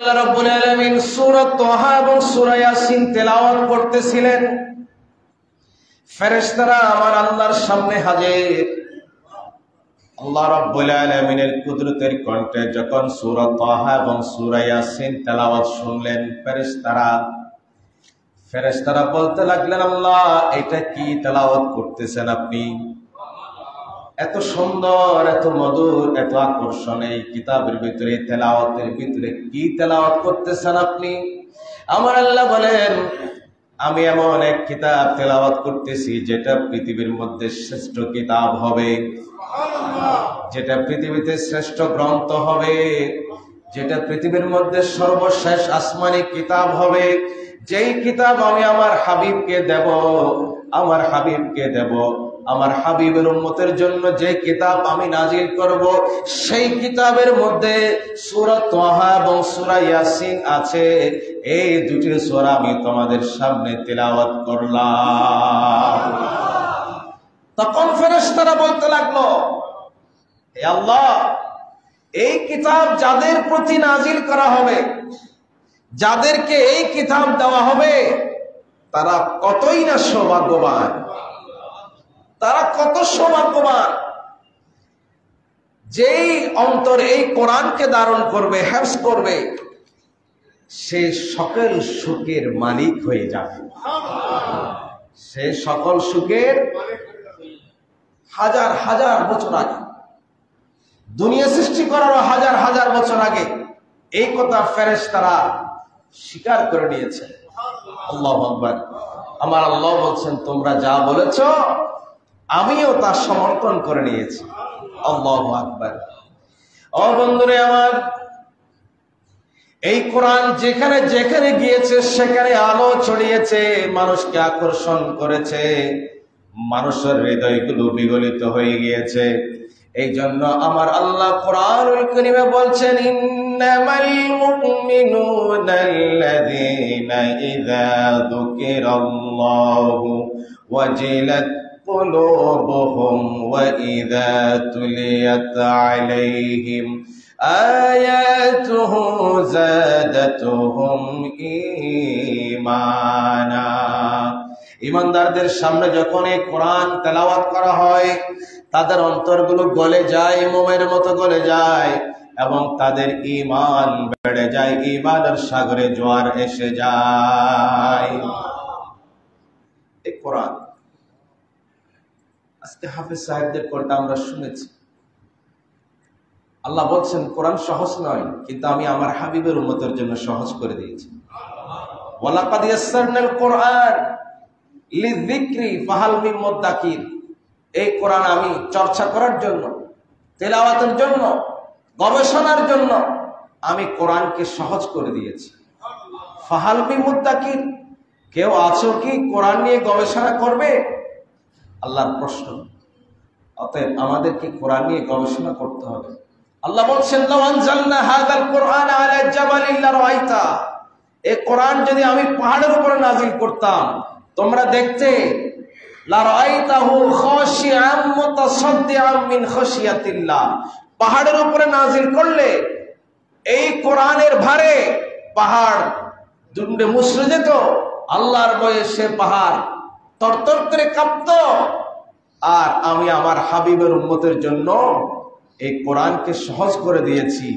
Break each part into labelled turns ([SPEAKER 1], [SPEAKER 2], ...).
[SPEAKER 1] আল্লাহ রাব্বুল আলামিন সূরা তাহা এবং সূরা ইয়াসিন তেলাওয়াত করতেছিলেন। ফেরেশতারা আমার আল্লাহর সামনে হাজির। আল্লাহ রাব্বুল আলামিনের কুদরতের কণ্ঠে যখন সূরা তাহা এবং সূরা ইয়াসিন তেলাওয়াত শুনলেন, ফেরেশতারা বলতে লাগলেন, আল্লাহ এটা কি তেলাওয়াত করতেছেন আপনি? এত সুন্দর, এত মধুর, এত আকর্ষণ এই কিতাবের ভিতরে, তেলাওয়াতের ভিতরে কি তেলাওয়াত করতেছেন আপনি? আমার আল্লাহ বলেন, আমি এমন এক কিতাব তেলাওয়াত করতেছি যেটা পৃথিবীর মধ্যে শ্রেষ্ঠ কিতাব হবে, যেটা পৃথিবীতে শ্রেষ্ঠ গ্রন্থ হবে, যেটা পৃথিবীর মধ্যে সর্বশেষ আসমানি কিতাব হবে। যেই কিতাব আমি আমার হাবিবকে দেব, আমার হাবিবের উম্মতের জন্য যে কিতাব আমি নাজিল করব, সেই কিতাবের মধ্যে সূরা তাহা এবং সূরা ইয়াসিন আছে। এই দুটি সূরা আমি তোমাদের সামনে তেলাওয়াত করলাম। তখন ফেরেশতারা বলতে লাগলো, হে আল্লাহ, এই কিতাব যাদের প্রতি নাজিল করা হবে, যাদেরকে এই কিতাব দেওয়া হবে, তারা কতই না সৌভাগ্যবান, তারা কত সৌভাগ্যবান। যেই অন্তর এই কোরআনকে ধারণ করবে, হেফজ করবে, সে সকল সুখের মালিক হয়ে যাবে। সে সকল সুখের হাজার হাজার বছর আগে, দুনিয়া সৃষ্টি করার হাজার হাজার বছর আগে এই কথা ফেরেশতারা স্বীকার করে নিয়েছে। আল্লাহু আকবার। আমার আল্লাহ বলছেন, তোমরা যা বলেছ আমিও তা সমর্থন করে নিয়েছি। আল্লাহু আকবার। ও বন্ধুরে আমার, এই কোরআন যেখানে যেখানে গিয়েছে সেখানে আলো ছড়িয়েছে, মানুষকে আকর্ষণ করেছে, মানুষের হৃদয়গুলো বিগলিত হয়ে গিয়েছে। এই জন্য আমার আল্লাহ কোরআনুল কারীমে বলছেন, ইন্নামাল মুমিনুনাল্লাযীনা ইযা যুকিরাল্লাহু ওয়াজিলাত قلوبهم وإذا تليت عليهم آياته زادتهم إيمانا। ঈমানদারদের সামনে যখন এই কোরআন তেলাওয়াত করা হয়, তাদের অন্তরগুলো গলে যায়, মোমের মতো গলে যায়, এবং তাদের ঈমান বেড়ে যায়, ঈমানের সাগরে জোয়ার এসে যায়। এই কোরআন আজকে হাফেজ সাহেবদের কোরআন আমরা শুনেছি। আল্লাহ বলছেন কোরআন সহজ নয়, কিন্তু আমি আমার হাবিবের উম্মতের জন্য সহজ করে দিয়েছি। ওয়ালাকাদ ইয়াসসারনাল কোরআন লিযিকরি ফাহাল মিন মুদ্দাকির। এই কোরআন আমি চর্চা করার জন্য, তেলাওয়াতের জন্য, গবেষণার জন্য আমি কোরআনকে সহজ করে দিয়েছি। ফাহাল মিন মুদ্দাকির, কেউ আছো কি কোরআন নিয়ে গবেষণা করবে? আল্লাহর প্রশ্ন। অতএব আমাদেরকে কোরআন নিয়ে গবেষণা করতে হবে। আল্লাহ বলছেন, লাউ আনজালনা হাযাল কুরআন আলা জাবালিন লারাআইতা। এই কোরআন যদি আমি পাহাড়ের উপরে নাজিল করতাম, তোমরা দেখতে, লারাআইতাহু খাশিআম মুতাসাদ্দিআম মিন খাশিয়াতিল্লাহ। পাহাড়ের উপরে নাজিল করলে এই কোরআনের ভারে পাহাড় দুমড়ে মুচড়ে যেত। আল্লাহর ভয়ে সে পাহাড় তরতর করে কাঁপত। আর আমি আমার হাবিবের উম্মতের জন্য এই কোরআনকে সহজ করে দিয়েছি।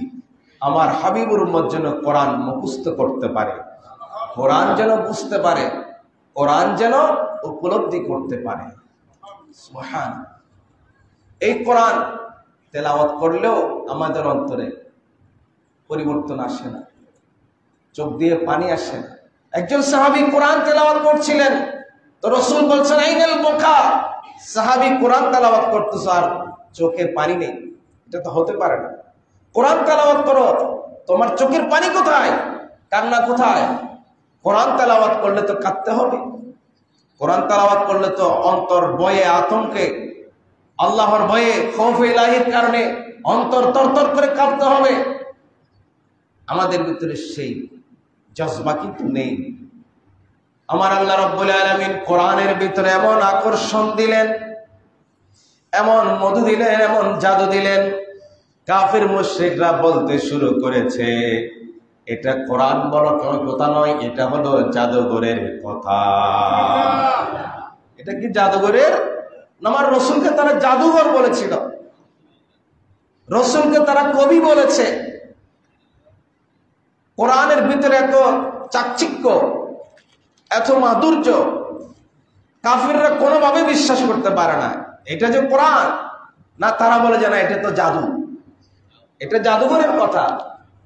[SPEAKER 1] আমার হাবিবের উম্মত যেন কোরআন মুখস্থ করতে পারে, কোরআন যেন বুঝতে পারে, কোরআন যেন উপলব্ধি করতে পারে। সুবহান। এই কোরআন তেলাওয়াত করলেও আমাদের অন্তরে পরিবর্তন আসে না, চোখ দিয়ে পানি আসে না। একজন সাহাবী কোরআন তেলাওয়াত করছিলেন, তো রাসূল বলছেন, আইনাল বুকা। সাহাবী কোরআন তেলাওয়াত করতেছে আর চোখে পানি নেই, এটা তো হতে পারে না। কোরআন তেলাওয়াত করো, তোমার চোখের পানি কোথায়, কান্না কোথায়? কোরআন তেলাওয়াত করলে তো কাঁদতে হবে, কোরআন তেলাওয়াত করলে তো অন্তর ভয়ে, আতঙ্কে, আল্লাহর ভয়ে, খৌফে ইলাহির কারণে অন্তর তরতর করে কাঁদতে হবে। আমাদের ভিতরে সেই জজবা কিন্তু নেই। আমার আল্লাহ রাব্বুল আলামিন কোরআনের ভিতরে এমন আকর্ষণ দিলেন, এমন মধু দিলেন, এমন জাদু দিলেন, কাফির মুশরিকরা বলতে শুরু করেছে, এটা কোরআন বলো কোনো কথা নয়, এটা হলো জাদুঘরের কথা। এটা কি জাদুঘরের? আমার রসুলকে তারা জাদুঘর বলেছিল, রসুলকে তারা কবি বলেছে। কোরআনের ভিতরে এত চাকচিক্য, এত মাধুর্য, কাফিররা কোনোভাবে বিশ্বাস করতে পারে না এটা যে কোরআন। না, তারা বলে যে না এটা তো জাদু, এটা জাদুঘরের কথা।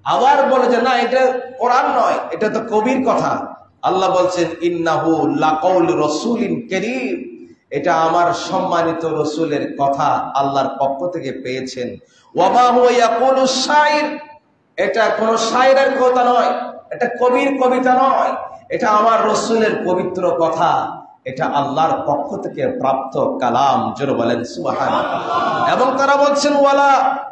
[SPEAKER 1] আবার বলে যে না এটা কোরআন নয়, এটা তো কবির কথা। আল্লাহ বলছেন ইন্নাহু লাকাউল রাসূলিন কারীম, এটা আমার সম্মানিত রসুলের কথা, আল্লাহর পক্ষ থেকে পেয়েছেন। ওয়ামা হুয়া ইয়াকুলুশ শাইর, এটা কোন শায়রের কথা নয়, এটা কবির কবিতা নয়, এটা আমার রসুলের পবিত্র কথা, এটা আল্লাহর পক্ষ থেকে প্রাপ্ত কালাম। জোরে বলেন সুবহানাল্লাহ। এবং তারা বলছেন ওয়ালা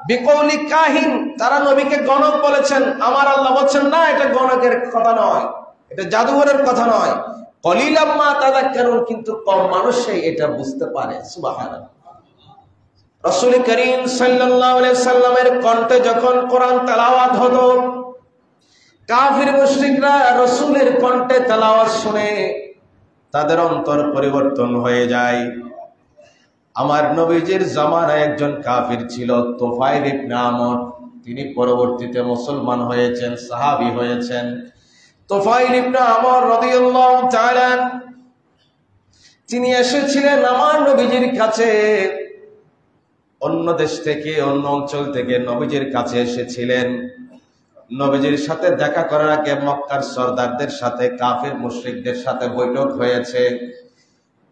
[SPEAKER 1] বিকৌলি কাহিন, তারা নবীকে গণক বলেছেন। আমার আল্লাহ বলছেন না এটা গণকের কথা নয়, এটা জাদুঘরের কথা নয়। কলিলাম মা তাযাক্কারুন, কিন্তু কম মানুষই এটা বুঝতে পারে। সুবহানাল্লাহ। রাসূল করিম সাল্লাল্লাহু আলাইহি সাল্লামের কণ্ঠে যখন কোরআন তেলাওয়াত হতো, কাফির মুশরিকরা রাসূলের কণ্ঠে তেলাওয়াত শুনে তাদের অন্তর পরিবর্তন হয়ে যায়। আমার নবীজির জামানায় একজন কাফির ছিল, তুফাইল ইবনে আমর। তিনি পরবর্তীতে মুসলমান হয়েছেন, সাহাবী হয়েছেন। তুফাইল ইবনে আমর রাদিয়াল্লাহু তাআলা তিনি এসেছিলেন আমার নবীজির কাছে, অন্য দেশ থেকে, অন্য অঞ্চল থেকে নবীজির কাছে এসেছিলেন। নবীজির সাথে দেখা করার আগে মক্কার সর্দারদের সাথে, কাফির মুশরিকদের সাথে বৈঠক হয়েছে।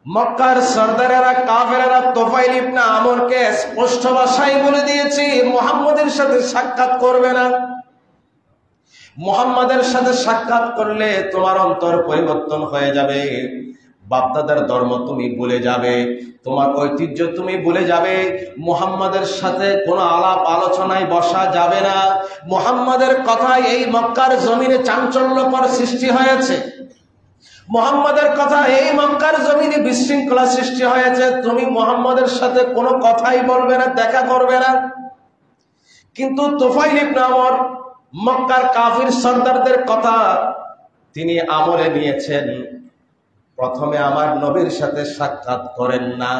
[SPEAKER 1] মক্কার সর্দারেরা, কাফেরেরা তুফাইল ইবনে আমরকে স্পষ্ট ভাষায় বলে দিয়েছে মুহাম্মদের সাথে সাক্ষাৎ করবে না। মুহাম্মাদের সাথে সাক্ষাৎ করলে তোমার অন্তর পরিবর্তন হয়ে যাবে, বাপদাদার ধর্ম তুমি ভুলে যাবে, তোমার ঐতিহ্য তুমি ভুলে যাবে। মুহাম্মাদের সাথে কোনো আলাপ আলোচনায় বসা যাবে না। মুহাম্মাদের কথায় এই মক্কার জমিনে চাঞ্চল্যকর সৃষ্টি হয়েছে, মুহাম্মাদের কথা এই মক্কার জমিনে বিশৃঙ্খলা সৃষ্টি হয়েছে। তুমি মুহাম্মাদের সাথে কোনো কথাই বলবে না, দেখা করবে না। কিন্তু তুফাইল ইবনে আমর মক্কার কাফির সর্দারদের কথা তিনি আমলে নিয়েছেন। প্রথমে আমার নবীর সাথে সাক্ষাৎ করেন না,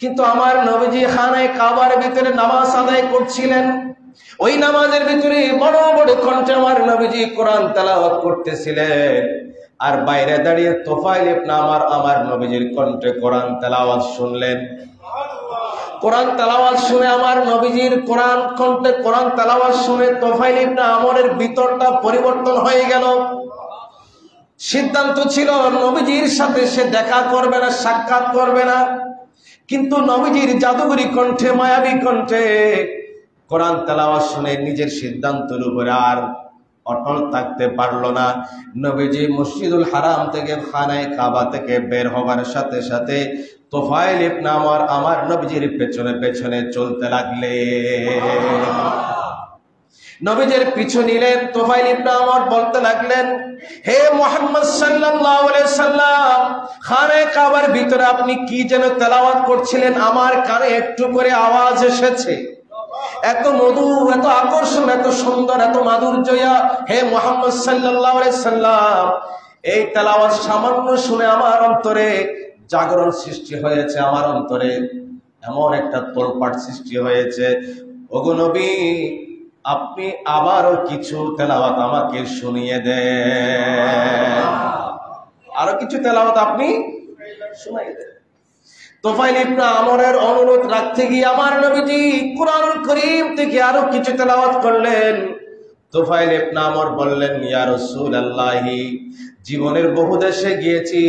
[SPEAKER 1] কিন্তু আমার নবীজি খানায় কাবার ভিতরে নামাজ আদায় করছিলেন। ওই নামাজের ভিতরে বড় বড় কণ্ঠে আমার নবীজি কোরআন তেলাওয়াত করতেছিলেন। আর বাইরে দাঁড়িয়ে তুফাইল ইবনে আমর আমার নবীজির কণ্ঠে কোরআন তেলাওয়াত শুনলেন। কোরআন তেলাওয়াত শুনে আমার নবীজির কোরআন কণ্ঠে কোরআন তেলাওয়াত শুনে তুফাইল ইবনে আমরের ভিতরটা পরিবর্তন হয়ে গেল। সিদ্ধান্ত ছিল নবীজির সাথে সে দেখা করবে না, সাক্ষাৎ করবে না। কিন্তু নবীজির জাদুকরী কণ্ঠে, মায়াবী কণ্ঠে কোরআন তেলাওয়াত শুনে নিজের সিদ্ধান্তের উপরে আর অটল থাকতে পারলো না। নবীজি মসজিদুল হারাম থেকে, খানায় কাবা থেকে বের হবার সাথে সাথে তুফাইল ইবনে আমর আমার নবীজির পেছনে পেছনে চলতে লাগলেন। নবীজির পিছু নিলেন। তুফাইল ইবনে আমর বলতে লাগলেন, হে মুহাম্মদ সাল্লাল্লাহু আলাইহি সাল্লাম, খানায় কাবার ভিতরে আপনি কি যেন তেলাওয়াত করছিলেন, আমার কানে একটু করে আওয়াজ এসেছে। এত মধু, এত আকর্ষণ, এত সুন্দর, এত মাধুর্যয়া। হে মুহাম্মদ সাল্লাল্লাহু আলাইহি সাল্লাম, এই তেলাওয়াত সামান্য শুনে আমার অন্তরে জাগরণ সৃষ্টি হয়েছে, আমার অন্তরে এমন একটা তোলপাট সৃষ্টি হয়েছে। ওগো নবী, আপনি আবারও কিছু তেলাওয়াত আমাকে শুনিয়ে দেন, আরো কিছু তেলাওয়াত আপনি শুনাই দেন। তুফাইল ইবনে আমরের অনুরোধ রাখতে গিয়ে আমার নবীজি কুরআনুল কারীম থেকে আরো কিছু তেলাওয়াত করলেন। তুফাইল ইবনে আমর বললেন, ইয়া রাসূলুল্লাহি, জীবনের বহু দেশে গিয়েছি,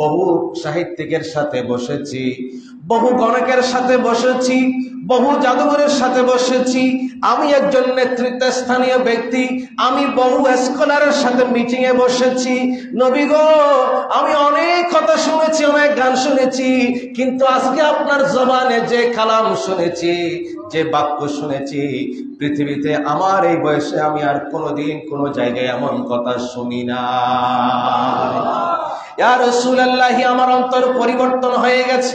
[SPEAKER 1] বহু সাহিত্যিকের সাথে বসেছি, বহু গণকের সাথে বসেছি, বহু জাদুঘরের সাথে বসেছি। আমি একজন নেতৃত্বস্থানীয় ব্যক্তি, আমি বহু স্কলারের সাথে মিটিং এ বসেছি। নবী গো, আমি অনেক কথা শুনেছি, অনেক গান শুনেছি, কিন্তু আজকে আপনার জবানে যে কালাম শুনেছি, যে বাক্য শুনেছি, পৃথিবীতে আমার এই বয়সে আমি আর কোনোদিন কোনো জায়গায় এমন কথা শুনি না। ইয়া রাসূলুল্লাহ, আমার অন্তর পরিবর্তন হয়ে গেছে।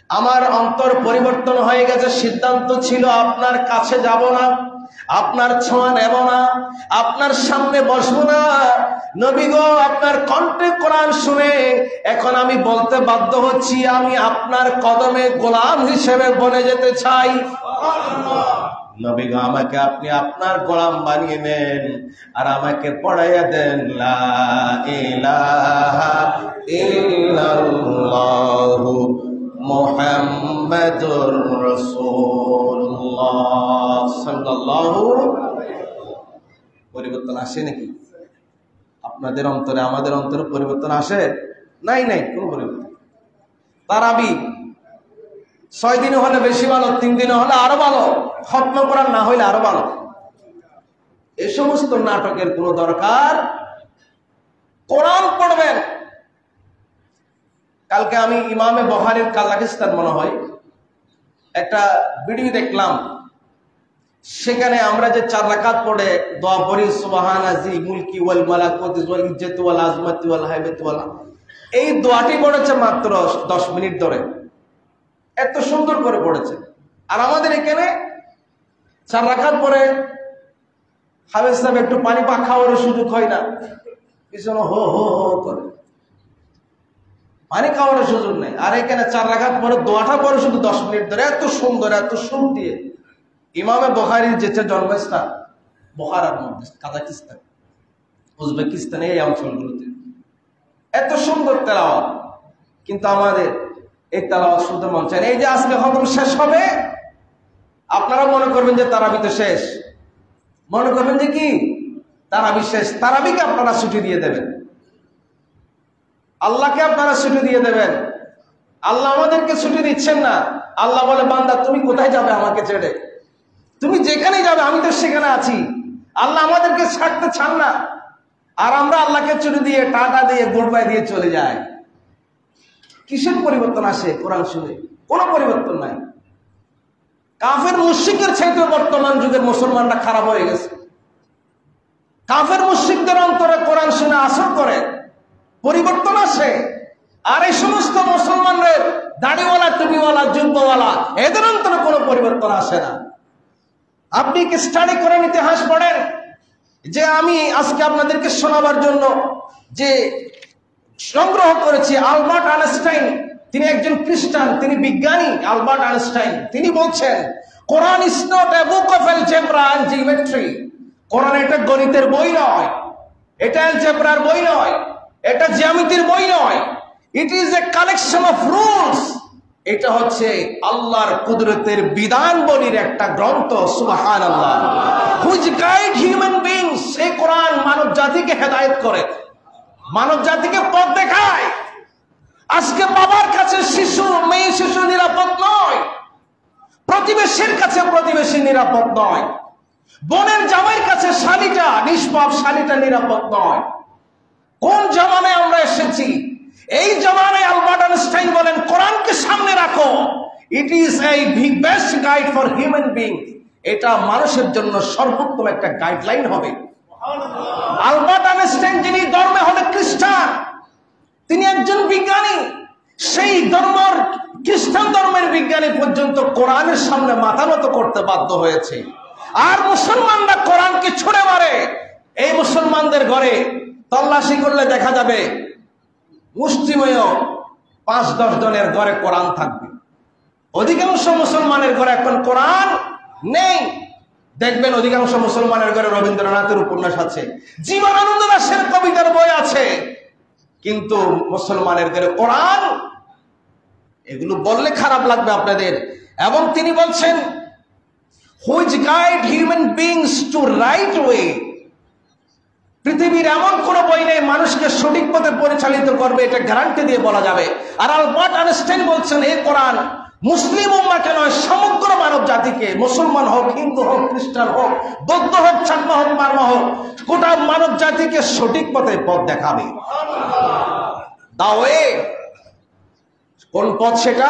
[SPEAKER 1] আমার অন্তর পরিবর্তন হয়ে গেছে। সিদ্ধান্ত ছিল আপনার কাছে যাব না, আপনার ছোঁয়া নেব না, আপনার সামনে বসবো না। নবী গো, আপনার কণ্ঠে কোরআন শুনে এখন আমি বলতে বাধ্য হচ্ছি, আমি আপনার কদমে গোলাম হিসেবে বনে যেতে চাই। নবী গো, আমাকে আপনি আপনার গোলাম বানিয়ে নেন আর আমাকে পড়াইয়া দেন লা ইলাহা ইল্লাল্লাহু মুহাম্মাদুর রাসূলুল্লাহ সাল্লাল্লাহু। পরিবর্তন আসে নাকি আপনাদের অন্তরে? আমাদের অন্তরে পরিবর্তন আসে? নাই, কোনো পরিবর্তন। তারাবি 6 দিনে হলে বেশি ভালো, 3 দিনে হলে আরো ভালো, খতম করার না হইলে আরো ভালো। এই সমস্ত নাটকের কোনো দরকার। কোরআন পড়বেন। কালকে আমি ইমামে বুখারীর কাজাকিস্তান মনে হয় একটা ভিডিও দেখলাম। সেখানে আমরা যে 4 রাকাত পড়ে দোয়া পড়ি, সুবহানা জি মুলকি ওয়াল মালাকুতি ওয়াল ইজ্জতি ওয়াল আজমাতি ওয়াল হাইবাতি ওয়াল, এই দোয়াটি পড়েছে মাত্র 10 মিনিট ধরে। এত সুন্দর করে পড়েছে। আর আমাদের এখানে 4 রাকাত পরে হাফেজ সাহেব একটু পানি পাক খাওয়ারও সুযোগ হয় না, পিছনে হো হো হো করে পানি খাওয়ারও সুযোগ নেই। আর এখানে 4 রাকাত পরে দোয়াটা পরে শুধু 10 মিনিট ধরে, এত সুন্দর, এত সুর দিয়ে। ইমামে বুখারীর যেটা জন্মস্থান বুখারার মধ্যে, কাজাকিস্তান, উজবেকিস্তানে, এই অঞ্চলগুলোতে এত সুন্দর তেলাওয়াত। কিন্তু আমাদের এই তেলাওয়াত শুনতে মন চায় না। এই যে আজকে খতম শেষ হবে, আপনারা মনে করবেন যে তারাবি তো শেষ, মনে করবেন যে কি তারাবি শেষ। তারাবিকে আপনারা ছুটি দিয়ে দেবেন, আল্লাহকে আপনারা ছুটি দিয়ে দেবেন। আল্লাহ আমাদেরকে ছুটি দিচ্ছেন না। আল্লাহ বলে, বান্দা তুমি কোথায় যাবে আমাকে ছেড়ে? তুমি যেখানে যাবে আমি তো সেখানে আছি। আল্লাহ আমাদেরকে ছাড়তে চান না। আর আমরা আল্লাহকে ছুটি দিয়ে, টাটা দিয়ে, গুড বাই দিয়ে চলে যাই। কিসের পরিবর্তন আসে কোরআন শুনে? কোনো পরিবর্তন নাই। কাফের মুশরিকের চাইতে বর্তমান যুগের মুসলমানরা খারাপ হয়ে গেছে। কাফের মুশরিকদের অন্তরে কোরআন শুনে আসর করে, পরিবর্তন আসে। আর এই সমস্ত মুসলমানদের দাড়িওয়ালা, টুপিওয়ালা, জুব্বাওয়ালা, এদের অন্তরে কোনো পরিবর্তন আসে না। আপনি কি স্টাডি করেন, ইতিহাস পড়েন, যে আমি আজকে আপনাদেরকে শোনাবার জন্য যে সংগ্রহ করেছি আলবার্ট আইনস্টাইন। তিনি একজন খ্রিস্টান, তিনি বিজ্ঞানী। আলবার্ট আইনস্টাইন তিনি বলছেন, Quran is not a book of algebra and geometry. Quran এটা গণিতের বই নয়, এটা অ্যালজেব্রার বই নয়, এটা জ্যামিতির বই নয়। It is a collection of rules. এটা হচ্ছে আল্লাহর কুদরতের বিধানবলীর একটা গ্রন্থ। সুবহানাল্লাহ। Which guide human beings. এই কোরআন মানব জাতিকে হেদায়েত করে, মানব জাতিকে পথ দেখায়। আজকে বাবার কাছে শিশু, মেয়ে শিশু নিরাপদ নয়, প্রতিবেশীর কাছে প্রতিবেশী নিরাপদ নয়, বোনের জামাইয়ের কাছে শালীটা, নিষ্পাপ শালীটা নিরাপদ নয়। কোন জামানায় আমরা এসেছি? এই জামানায় আলবার্ট আইনস্টাইন বলেন, কোরআনকে সামনে রাখো। It is a best guide for human being. এটা মানুষের জন্য সর্বোত্তম একটা গাইডলাইন হবে। আলবার্ট আইনস্টাইন যিনি ধর্মে হলে খ্রিস্টান, তিনি একজন বিজ্ঞানী। সেই ধর্মের, খ্রিস্টান ধর্মের বিজ্ঞানী পর্যন্ত কোরআনের সামনে মাথা নত করতে বাধ্য হয়েছে। আর মুসলমানরা কোরআনকে ছুঁড়ে মারে। এই মুসলমানদের ঘরে তল্লাশি করলে দেখা যাবে মুষ্টিমেয় 5-10 জনের ঘরে কোরআন থাকবে। অধিকাংশ মুসলমানের ঘরে এখন কোরআন নেই। দেখবেন অধিকাংশ মুসলমানের ঘরে রবীন্দ্রনাথের উপন্যাস আছে, জীবনানন্দ দাশের কবিতার বই আছে, কিন্তু মুসলমানের ঘরে কোরআন। এগুলো বললে খারাপ লাগবে আপনাদের। এবং তিনি বলছেন, which guide human beings to right way. পৃথিবীর এমন কোন বই নেই মানুষকে সঠিক পথে পরিচালিত করবে, এটা গ্যারান্টি দিয়ে বলা যাবে। আর আলবার্ট আইনস্টাইন বলছেন, এই কোরআন মুসলিম উম্মাহকে নয়, সমগ্র মানব জাতিকে, মুসলমান হোক, হিন্দু হোক, খ্রিস্টান হোক, বৌদ্ধ হোক, চাকমা হোক, মারমা হোক, গোটা মানব জাতিকে সঠিক পথে পথ দেখাবে। দাওয়ে কোন পথ সেটা?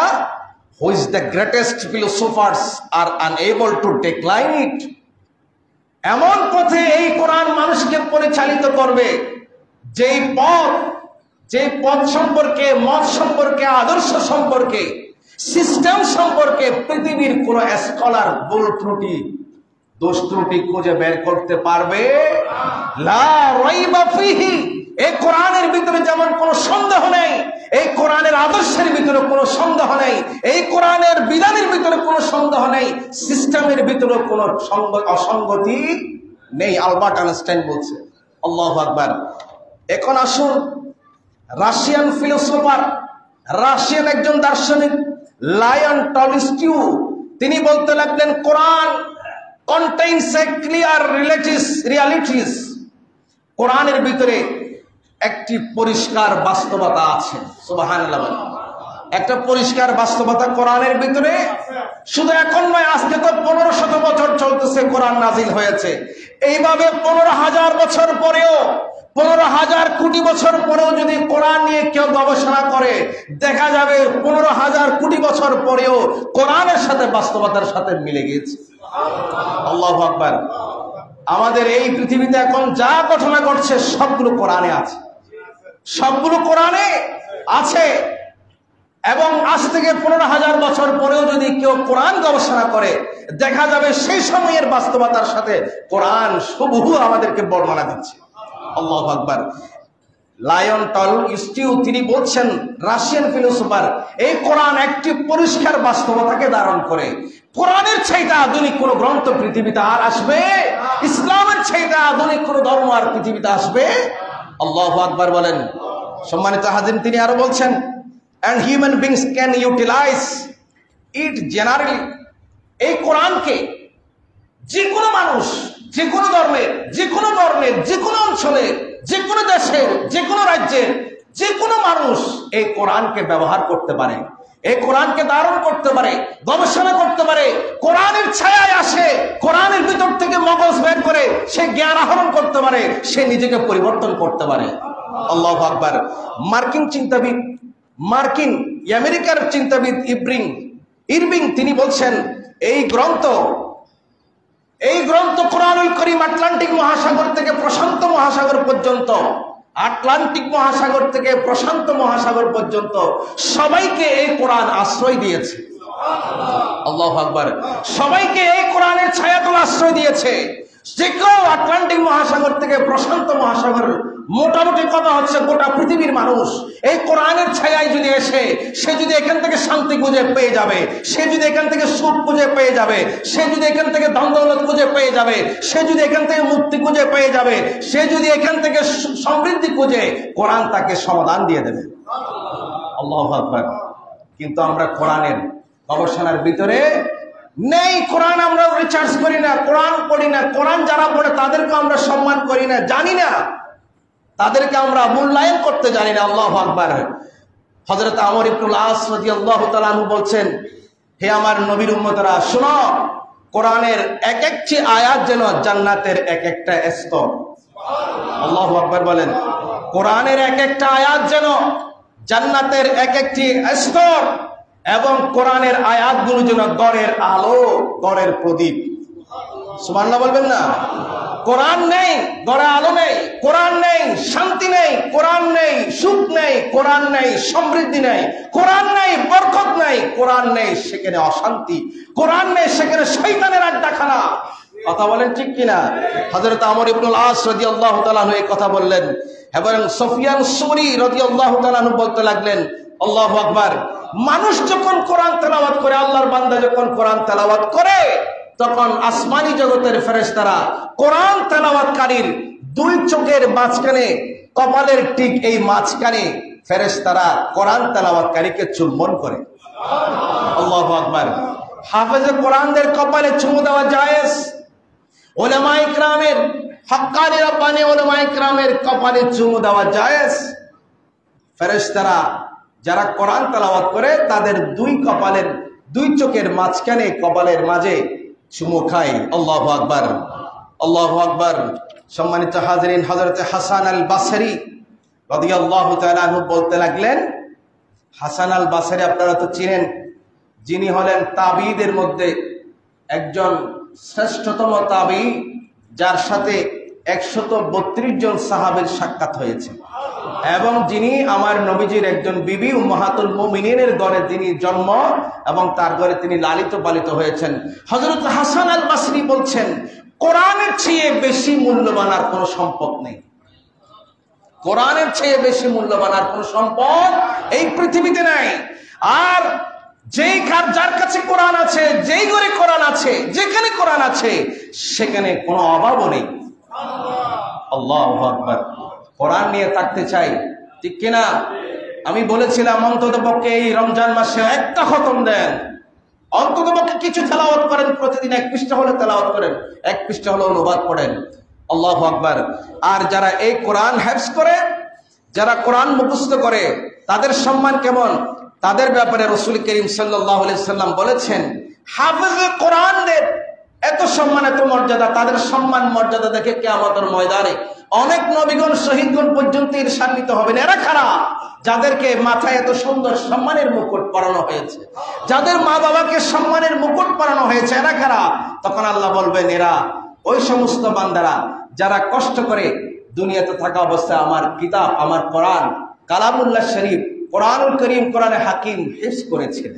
[SPEAKER 1] Which the greatest philosophers are unable to decline it. এমন পথে এই কোরআন মানুষকে পরিচালিত করবে, যে পথ সম্পর্কে, মত সম্পর্কে, আদর্শ সম্পর্কে সিস্টেম সম্পর্কে পৃথিবীর কোন স্কলার ভুল ত্রুটি দোষ ত্রুটি খুঁজে বের করতে পারবে লা রাইবা ফিহি। এই কোরআনের ভিতরে যেমন কোনো সন্দেহ নেই, এই কোরআনের আদর্শের ভিতরে কোনো সন্দেহ নেই, এই কোরআনের বিধানের ভিতরে কোনো সন্দেহ নেই, সিস্টেমের ভিতরে কোনো অসঙ্গতি নেই। আলবার্ট আইনস্টাইন বলছে। আল্লাহু আকবার। এখন আসুন, রাশিয়ান ফিলোসোফার, রাশিয়ান একজন দার্শনিক লায়ন টলস্টয়, তিনি বলতে লাগলেন কোরআন contains a clear realities। কোরআনের ভিতরে একটি পরিষ্কার বাস্তবতা আছে। সুবহানাল্লাহ। একটা পরিষ্কার বাস্তবতা কোরআনের ভিতরে। শুধু এখন নয়, আজকে তো 1500 বছর চলতেছে কোরআন নাজিল হয়েছে। এইভাবে 15,000 বছর পরেও, 15,000 কোটি বছর পরেও যদি কোরআন নিয়ে কেউ গবেষণা করে, দেখা যাবে 15,000 কোটি বছর পরেও কোরআনের সাথে বাস্তবতার সাথে মিলে গেছে। আল্লাহু আকবার। আমাদের এই পৃথিবীতে এখন যা ঘটনা ঘটছে সবগুলো কোরআনে আছে, সবগুলো কোরআনে আছে। এবং আজ থেকে 15,000 বছর পরেও যদি কেউ কোরআন গবেষণা করে, দেখা যাবে সেই সময়ের বাস্তবতার সাথে কোরআন হুবহু আমাদেরকে বর্ণনা দিচ্ছে। আল্লাহু আকবার। লায়ন টলস্টয় তিনি বলছেন, রাশিয়ান ফিলোসোফার, এই কোরআন একটি পরিষ্কার বাস্তবতাকে ধারণ করে। কোরআনের চাইতে আধুনিক কোন গ্রন্থ পৃথিবীতে আর আসবে? ইসলামের চাইতে আধুনিক কোন ধর্ম আর পৃথিবীতে আসবে? আল্লাহু আকবার বলেন। সম্মানিত হাজির, তিনি আরো বলছেন, and human beings can utilize it generally। এই কোরআনকে যে কোনো মানুষ, যে কোনো ধর্মের, যে কোনো বর্ণের, যে কোনো অঞ্চলের, যে কোনো দেশের, যে কোনো রাজ্যের যে কোনো মানুষ এই কোরআনকে ব্যবহার করতে পারে, এই কোরআনকে ধারণ করতে পারে, গবেষণা করতে পারে। কোরআনের ছায়ায় আসে, কোরআনের ভিতর থেকে মগজ বের করে সে জ্ঞান আহরণ করতে পারে, সে নিজেকে পরিবর্তন করতে পারে। আল্লাহু আকবার। মার্কিন আমেরিকার চিন্তাবিদ ইরভিং তিনি বলছেন, এই গ্রন্থ কোরআনুল কারীম আটলান্টিক মহাসাগর থেকে প্রশান্ত মহাসাগর পর্যন্ত, আটলান্টিক মহাসাগর থেকে প্রশান্ত মহাসাগর পর্যন্ত সবাইকে এই কোরআন আশ্রয় দিয়েছে। আল্লাহু আকবার। সবাইকে এই কোরআনের ছায়াতলে আশ্রয় দিয়েছে। যে কেউ আটলান্টিক মহাসাগর থেকে প্রশান্ত মহাসাগর, মোটামুটি কথা হচ্ছে গোটা পৃথিবীর মানুষ এই কোরআনের ছায়ায় যদি এসে, সে যদি এখান থেকে শান্তি খুঁজে পেয়ে যাবে, সে যদি এখান থেকে সুখ খুঁজে পেয়ে যাবে, সে যদি এখান থেকে ধন দৌলত খুঁজে পেয়ে যাবে, সে যদি এখান থেকে মুক্তি খুঁজে পেয়ে যাবে, সে যদি এখান থেকে সমৃদ্ধি খুঁজে, কোরআন তাকে সমাধান দিয়ে দেবে। আল্লাহু আকবার। কিন্তু আমরা কোরআনের গবেষণার ভিতরে নেই। কোরআন আমরা রিসার্চ করি না, কোরআন পড়ি না, কোরআন যারা পড়ে তাদেরকে আমরা সম্মান করি না, জানি না, তাদেরকে আমরা মূল্যায়ন করতে জানি না। আল্লাহু আকবার। হযরত আমর ইবনুল আস রাদিয়াল্লাহু তাআলা আনহু বলছেন, হে আমার নবীর উম্মতরা, শোনো, কোরআনের এক একটি আয়াত যেন জান্নাতের এক একটা স্তর। আল্লাহু আকবার বলেন। কোরআনের এক একটা আয়াত যেন জান্নাতের এক একটি স্তর, এবং কোরআনের আয়াতগুলো যেন গড়ের আলো, গড়ের প্রদীপ। সুবহানাল্লাহ বলবেন না? কোরআন নেই, গড়ে আলো নেই, কোরআন নেই, শান্তি নেই, কোরআন নেই, সুখ নেই, কোরআন নেই, সমৃদ্ধি নেই, কোরআন নেই, বরকত নেই, কোরআন নেই, সেখানে অশান্তি, কোরআন নেই, সেখানে শয়তানের আড্ডাখানা। কথা বলেন ঠিক কিনা? হযরত আমর ইবনুল আস রাদিয়াল্লাহু তাআলা আনহু এই কথা বললেন, এবং সুফিয়ান সুরি রাদিয়াল্লাহু তাআলা আনহু বলতে লাগলেন, আল্লাহু আকবার, মানুষ যখন কোরআন তেলাওয়াত করে, আল্লাহর বান্দা যখন কোরআন তেলাওয়াত করে, তখন আসমানি জগতের ফেরেশতারা কোরআন তেলাওয়াতকারীর দুই চোখের মাঝখানে, কপালের ঠিক এই মাঝখানে ফেরেশতারা কোরআন তেলাওয়াতকারীকে চুম্বন করে। আল্লাহু আকবার। হাফেজে কোরআনদের কপালে চুমু দেওয়া জায়েজ। উলামায়ে কিরামের, হক্কানি রব্বানি উলামায়ে কিরামের কপালে চুমু দেওয়া জায়েজ। ফেরেশতারা যারা কোরআন তেলাওয়াত করে তাদের দুই কপালের, দুই চোখের মাঝখানে, কপালের মাঝে চুমু খায়। আল্লাহু আকবার, আল্লাহু আকবার। সম্মানিত হাজিরিন, হযরত হাসান আল বাসরি রাদিয়াল্লাহু তাআলা আনহু বলতে লাগলেন, হাসান আল বাসরি আপনারা তো চিনেন, যিনি হলেন তাবিঈদের মধ্যে একজন শ্রেষ্ঠতম তাবিঈ, যার সাথে 132 জন সাহাবের সাক্ষাৎ হয়েছে, এবং যিনি আমার নবীজির একজন বিবি উম্মাহাতুল মুমিনিনের ঘরে তিনি জন্ম এবং তার ঘরে তিনি লালিত পালিত হয়েছেন। হযরত হাসান আল বসরি বলছেন, কোরআনের চেয়ে বেশি মূল্যবান আর কোনো সম্পদ নেই। কোরআনের চেয়ে বেশি মূল্যবান আর কোনো সম্পদ এই পৃথিবীতে নাই। আর যার কাছে কোরআন আছে, যেই ঘরে কোরআন আছে, যেখানে কোরআন আছে, সেখানে কোনো অভাবও নেই। আল্লাহু আকবার। কোরআন নিয়ে থাকতে চাই, ঠিক কিনা? আমি বলেছিলাম অন্ততপক্ষে এই রমজান মাসে একটা খতম দেন, অন্ততপক্ষে কিছু তেলাওয়াত করেন, প্রতিদিন 1 পৃষ্ঠা হলে তেলাওয়াত করেন, 1 পৃষ্ঠা হলে অনুবাদ পড়েন। আল্লাহু আকবার। আর যারা এই কোরআন হেফজ করে, যারা কোরআন মুখস্থ করে, তাদের সম্মান কেমন? তাদের ব্যাপারে রাসূল করিম সাল্লাল্লাহু আলাইহি সাল্লাম বলেছেন, হাফেজে কোরআনদের এত সম্মান, এত মর্যাদা, তাদের সম্মান মর্যাদা দেখে কিয়ামতের ময়দানে অনেক নবীগণ শহীদগণ পর্যন্ত ঈর্ষান্বিত হবেন। এরা কারা? যাদেরকে মাথায় এত সুন্দর সম্মানের মুকুট পরানো হয়েছে, যাদের মা বাবাকে সম্মানের মুকুট পরানো হয়েছে, এরা কারা? তখন আল্লাহ বলবেন, এরা ওই সমস্ত বান্দারা যারা কষ্ট করে দুনিয়াতে থাকা অবস্থায় আমার কিতাব, আমার কোরআন, কালামুল্লাহ শরীফ, কোরআনুল করিম, কোরআনে হাকিম হিফজ করেছিলেন,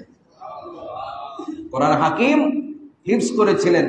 [SPEAKER 1] কোরআন হাকিম হিফজ করেছিলেন।